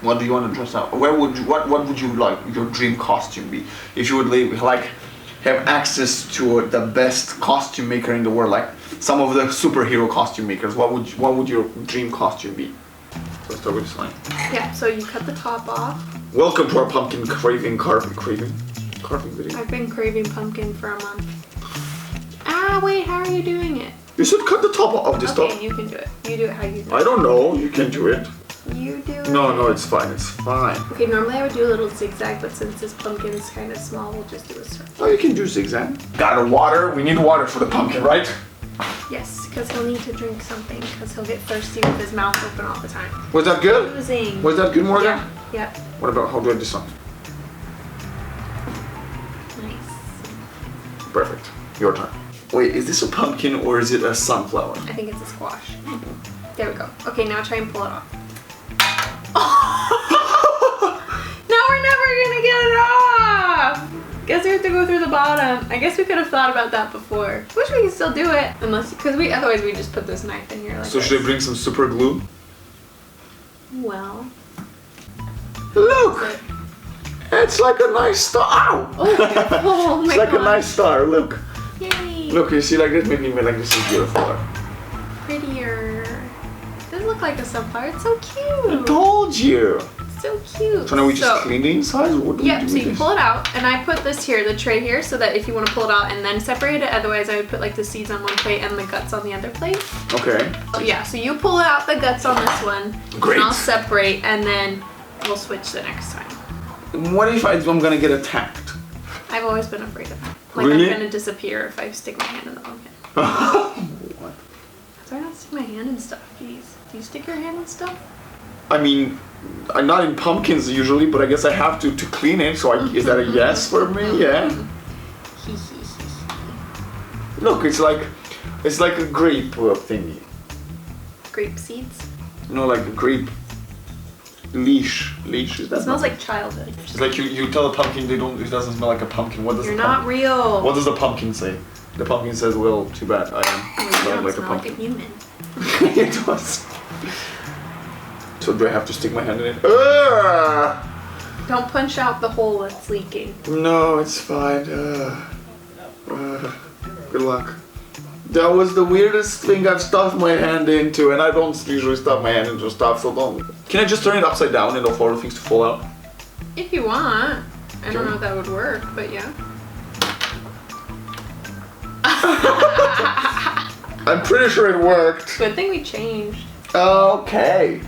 What do you want to dress up? What would you like your dream costume be? If you would have access to the best costume maker in the world, like some of the superhero costume makers, what would your dream costume be? Let's start with this line. Yeah, so you cut the top off. Welcome to our pumpkin carving video. I've been craving pumpkin for a month. Ah, wait, how are you doing it? You should cut the top of this stuff. Okay, you can do it. You do it how you do it. I don't know, you can do it. You do it. No, it's fine, it's fine. Okay, normally I would do a little zigzag, but since this pumpkin is kind of small, we'll just do a circle. Oh, you can do zigzag. Got water? We need water for the pumpkin, right? Yes, because he'll need to drink something, because he'll get thirsty with his mouth open all the time. Was that good? Losing. Was that good, Morgan? Yeah. What about, how do I do this one? Nice. Perfect. Your turn. Wait, is this a pumpkin or is it a sunflower? I think it's a squash. There we go. Okay, now try and pull it off. Now we're never gonna get it off! Guess we have to go through the bottom. I guess we could have thought about that before. Wish we could still do it. Otherwise we just put this knife in here like So this. should I bring some super glue? Well. Look! It's like a nice star. Ow! Oh my It's like gosh. a nice star, look. Yay! Look, you see, like this making me like this is beautiful. Prettier. Doesn't look like a sunflower. It's so I cute. told you. So cute. So now we just clean the inside? What do we Yep, do so with you this? pull it out, and I put this here, the tray here, so that if you want to pull it out and then separate it, otherwise I would put like the seeds on one plate and the guts on the other plate. Okay. Oh yeah, so you pull out the guts on this one, Great. and I'll separate, and then we'll switch the next time. What if I'm gonna get attacked? I've always been afraid of that. Like Really? I'm gonna disappear if I stick my hand in the pumpkin. What? So I don't stick my hand in stuff, jeez. Do you stick your hand in stuff? I mean, I'm not in pumpkins usually, but I guess I have to clean it, so is that a yes for me? Yeah. Look, it's like a grape thingy. Grape seeds? No, like a grape leash. Leash, is that It smells not- like childhood. It's like you tell a pumpkin it doesn't smell like a pumpkin. What does You're the not real. What does the pumpkin say? The pumpkin says, well, too bad, I am You smelling don't like a smell like a pumpkin. human. It does. So do I have to stick my hand in it? Ugh! Don't punch out the hole that's leaking. No, it's fine. Good luck. That was the weirdest thing I've stuffed my hand into, and I don't usually stuff my hand into stuff, so don't. Can I just turn it upside down and for things to fall out? If you want. I don't know if that would work, but yeah. I'm pretty sure it worked. Good thing we changed. Okay.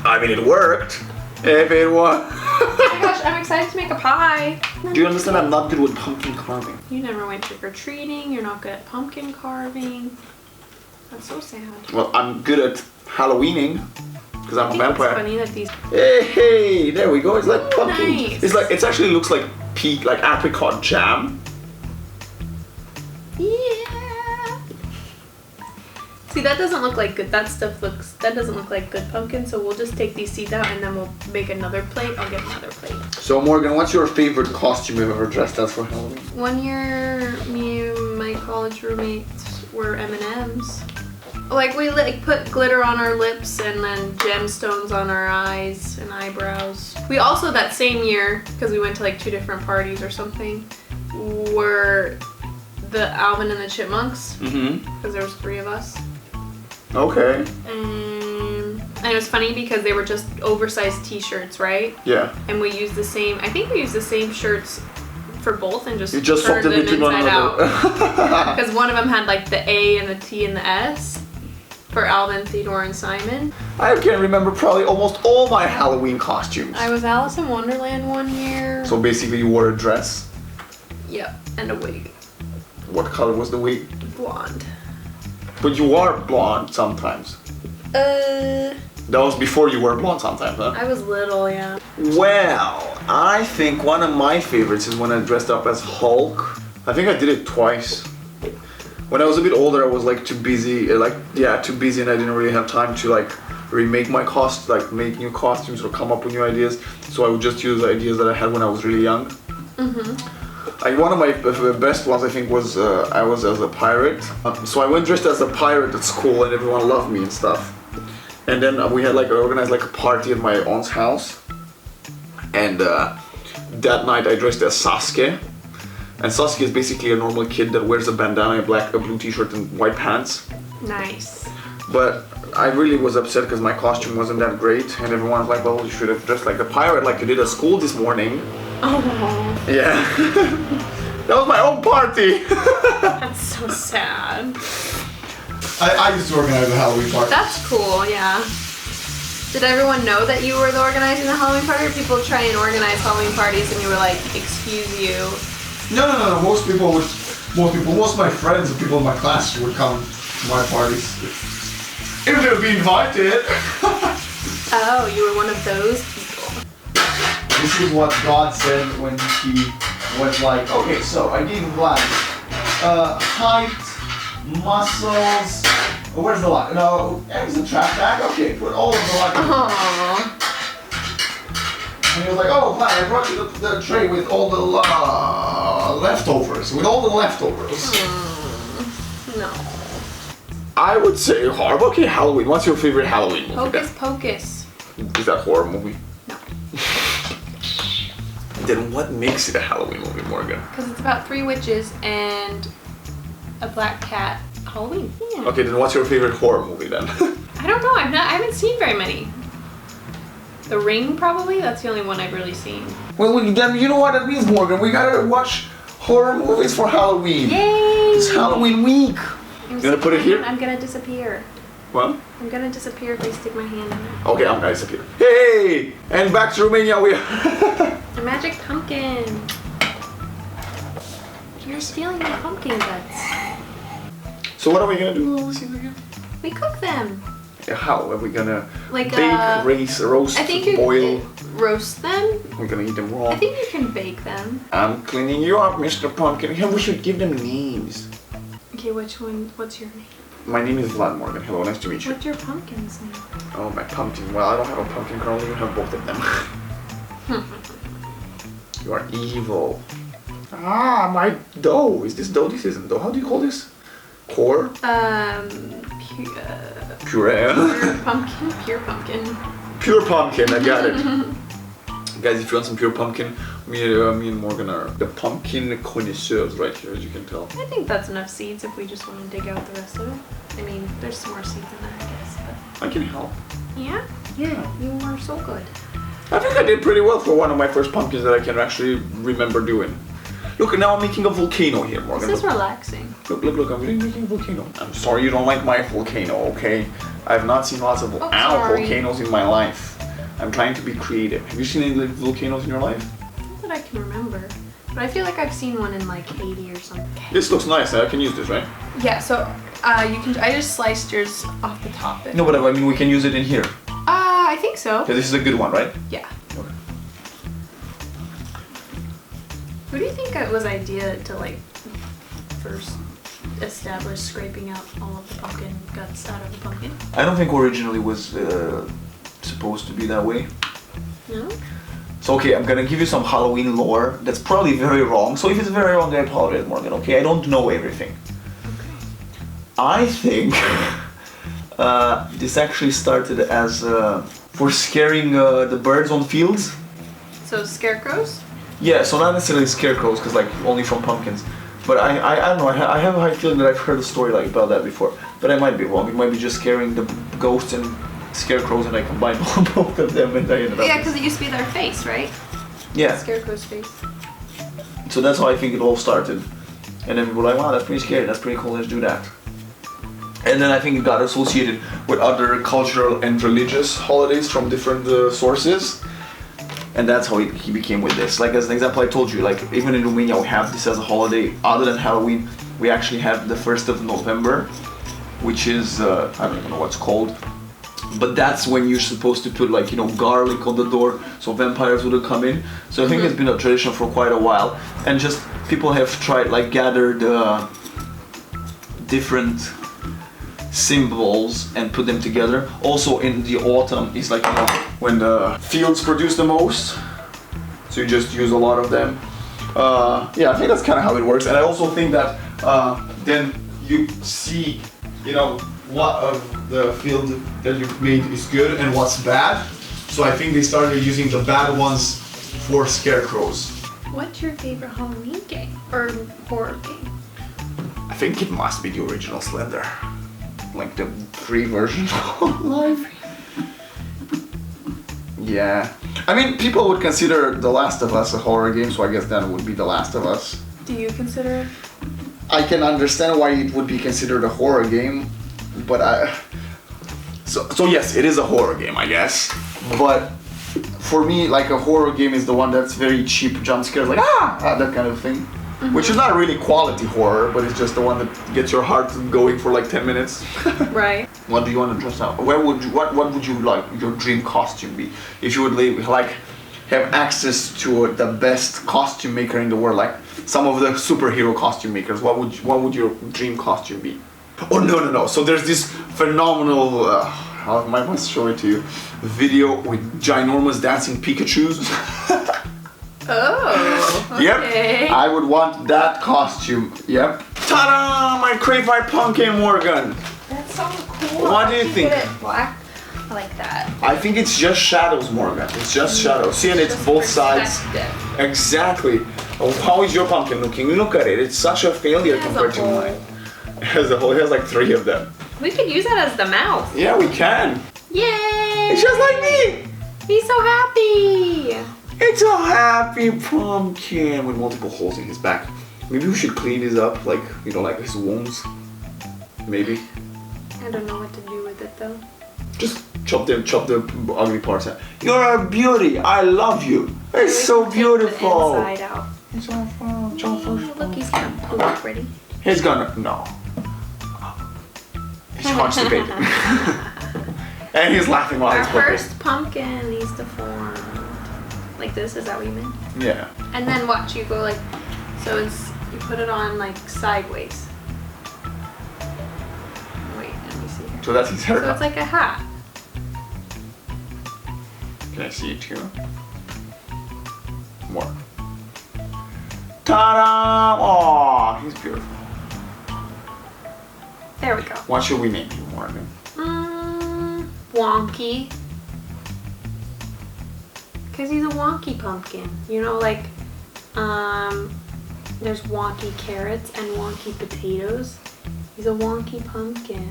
I mean, it worked. If it was. Oh my gosh, I'm excited to make a pie. Do you understand I'm not good with pumpkin carving? You never went trick-or-treating, you're not good at pumpkin carving. That's so sad. Well, I'm good at Halloweening, because I'm a It's vampire. funny that these... Hey, there we go. It's like Oh, pumpkin. nice. It actually looks like apricot jam. Yeah. See, that doesn't look like good. That doesn't look like good pumpkin, so we'll just take these seeds out and then we'll make another plate. I'll get another plate. So Morgan, what's your favorite costume you've ever dressed as for Halloween? One year, me and my college roommates were M&Ms. Like, we put glitter on our lips and then gemstones on our eyes and eyebrows. We also, that same year, because we went to like 2 different parties or something, were the Alvin and the Chipmunks, Mm-hmm. because there was 3 of us. Okay. And it was funny because they were just oversized t-shirts, right? Yeah. And we used the same, I think we used the same shirts for both and just You just turned swapped them them between one inside out. another. Because one of them had like the A and the T and the S for Alvin, Theodore, and Simon. I can remember probably almost all my Halloween costumes. I was Alice in Wonderland one year. So basically you wore a dress. Yep, and a wig. What color was the wig? Blonde. But you are blonde sometimes. That was before you were blonde sometimes, huh? I was little, yeah. Well, I think one of my favorites is when I dressed up as Hulk. I think I did it twice. When I was a bit older, I was like too busy, too busy, and I didn't really have time to like remake my make new costumes or come up with new ideas. So I would just use ideas that I had when I was really young. Mm-hmm. One of my best ones, I think, was I was as a pirate. So I went dressed as a pirate at school, and everyone loved me and stuff. And then we had like organized like a party at my aunt's house. And that night I dressed as Sasuke. And Sasuke is basically a normal kid that wears a bandana, a blue t-shirt and white pants. Nice. But I really was upset because my costume wasn't that great. And everyone was like, well, you should have dressed like a pirate like you did at school this morning. Oh. Yeah. That was my own party. That's so sad. I used to organize a Halloween party. That's cool, yeah. Did everyone know that you were the organizing the Halloween party, or people try and organize Halloween parties and you were like, excuse you? No. Most of my friends and people in my class would come to my parties. If they would be invited. Oh, you were one of those people. This is what God said when he was like, okay, so I gave him glasses. Height, muscles. Where's the lock? No, there's a trap bag. Okay, put all of the lock. Aww. And he was like, oh, fine, I brought you the tray with all the leftovers. With all the leftovers. No. I would say horror. Okay, Halloween. What's your favorite Halloween movie? Hocus Pocus. Is that a horror movie? No. Then what makes it a Halloween movie, Morgan? Because it's about 3 witches and a black cat. Halloween. Yeah. Okay, then what's your favorite horror movie then? I don't know. I haven't seen very many. The Ring, probably. That's the only one I've really seen. Well, then you know what that means, Morgan. We gotta watch horror movies for Halloween. Yay! It's Halloween week. You gonna put it here? I'm gonna disappear. What? I'm gonna disappear if I stick my hand in it. Okay, I'm gonna disappear. Hey! And back to Romania we are. A magic pumpkin. You're stealing my pumpkin guts. So what are we gonna do all season again? We cook them. How are we gonna Like bake, roast, I think you boil? can roast them. We're gonna eat them raw. I think you can bake them. I'm cleaning you up, Mr. Pumpkin. Yeah, we should give them names. Okay, which one? What's your name? My name is Vlad Morgan. Hello, nice to meet you. What's your pumpkin's name? Oh, my pumpkin. Well, I don't have a pumpkin currently. You have both of them. You are evil. Ah, my dough. Is this dough? This isn't dough. How do you call this? Core? Puree. Pure pumpkin. Pure pumpkin. Pure pumpkin. I got it. Guys, if you want some pure pumpkin, me and Morgan are the pumpkin connoisseurs right here, as you can tell. I think that's enough seeds if we just want to dig out the rest of it. I mean, there's some more seeds in there, I guess. But I can help. yeah, Yeah. you are so good. I think I did pretty well for one of my first pumpkins that I can actually remember doing. Look, now I'm making a volcano here, Morgan. This is relaxing. Look, I'm really making a volcano. I'm sorry you don't like my volcano, okay? I've not seen lots of sorry. volcanoes in my life. I'm trying to be creative. Have you seen any volcanoes in your life? Not that I can remember. But I feel like I've seen one in like Haiti or something. This looks nice. I can use this, right? Yeah, so you can. I just sliced yours off the top. No, but I mean we can use it in here. I think so. Because this is a good one, right? Yeah. Okay. Who do you think it was idea to like first establish scraping out all of the pumpkin guts out of the pumpkin? I don't think originally was supposed to be that way. No? So okay, I'm gonna give you some Halloween lore that's probably very wrong. So if it's very wrong, I apologize, Morgan, okay? I don't know everything. Okay. I think this actually started as for scaring the birds on fields. So scarecrows? Yeah, so not necessarily scarecrows, because like only from pumpkins. But I don't know, I have a high feeling that I've heard a story like about that before. But I might be wrong. It might be just scaring the ghosts and scarecrows, and I combined both of them, and I ended up. Yeah, because it used to be their face, right? Yeah. Scarecrow's face. So that's how I think it all started. And then people were like, wow, that's pretty scary, that's pretty cool, let's do that. And then I think it got associated with other cultural and religious holidays from different sources. And that's how he became with this. Like as an example, I told you, like even in Romania we have this as a holiday. Other than Halloween, we actually have the 1st of November, which is, I don't even know what it's called. But that's when you're supposed to put like, you know, garlic on the door so vampires wouldn't come in. So I think it's been a tradition for quite a while. And just people have tried, like gathered different symbols and put them together. Also in the autumn is like, you know, when the fields produce the most. So you just use a lot of them. Yeah, I think that's kind of how it works. And I also think that then you see, you know, what of the field that you've made is good and what's bad. So I think they started using the bad ones for scarecrows. What's your favorite Halloween game or horror game? I think it must be the original Slender. Like the free version of life. Yeah. I mean, people would consider The Last of Us a horror game, so I guess that would be The Last of Us. Do you consider it? I can understand why it would be considered a horror game, but so yes, it is a horror game, I guess. But for me, like a horror game is the one that's very cheap jump scares, like that kind of thing. Which is not really quality horror, but it's just the one that gets your heart going for like 10 minutes. Right. What do you want to dress up? What would you like your dream costume be? If you would like have access to the best costume maker in the world, like some of the superhero costume makers, what would your dream costume be? Oh no. So there's this phenomenal I must show it to you. Video with ginormous dancing Pikachus. Oh, okay. Yep, I would want that costume. Yep. Ta-da! My Crayfire Pumpkin Morgan. That's so cool. What do you think? Put it black. I like that. I think it's just shadows, Morgan. It's just shadows. See, and it's Just both sides. perspective. Exactly. Oh, how is your pumpkin looking? Look at it. It's such a failure It has compared a to hole. mine. It has a hole. It has like 3 of them. We could use that as the mouth. Yeah, we can. Yay! It's just like me. He's so happy. It's a happy pumpkin with multiple holes in his back. Maybe we should clean his up, like, you know, like his wounds. Maybe. I don't know what to do with it though. Just chop the ugly parts out. You're a beauty. I love you. It's so beautiful. Inside out. It's all fun. It's all fun. Look, he's gonna poop ready. He's gonna no. He's constipated. And he's laughing while Our he's pooping. first pumpkin needs to form. Like this, is that what you meant? Yeah. And then watch, you go like, so it's, you put it on like sideways. Wait, let me see here. So that's his So haircut. it's like a hat. Can I see it too? More. Ta-da! Oh, he's beautiful. There we go. What should we name him, Morgan? Wonky. Cause he's a wonky pumpkin. You know, like, there's wonky carrots and wonky potatoes. He's a wonky pumpkin.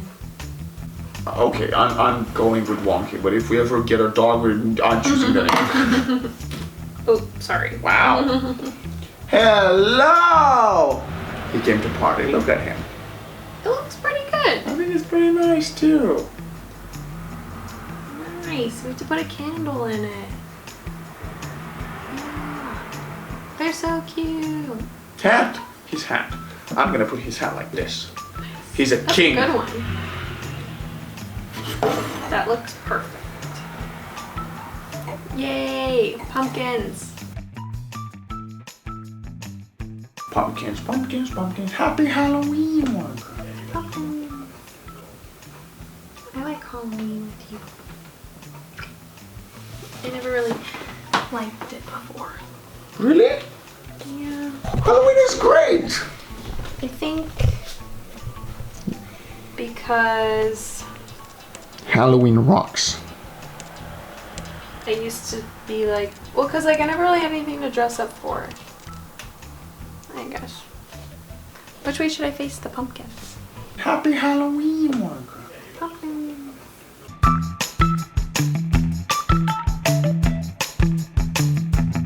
Okay, I'm going with Wonky, but if we ever get a dog, I'm choosing that name. Oh, sorry. Wow. Hello! He came to party. Look at him. It looks pretty good. I think it's pretty nice too. Nice. We have to put a candle in it. Yeah. They're so cute. Hat. His hat. I'm gonna put his hat like this. He's a That's king. a good one. That looks perfect. Yay! Pumpkins. Pumpkins, pumpkins, pumpkins. Happy Halloween, one. Pumpkins. I like Halloween with you. I never really liked it before. Really? Yeah. Halloween is great. I think because Halloween rocks. I used to be like, well, because like I never really had anything to dress up for. I guess. Which way should I face the pumpkins? Happy Halloween, one.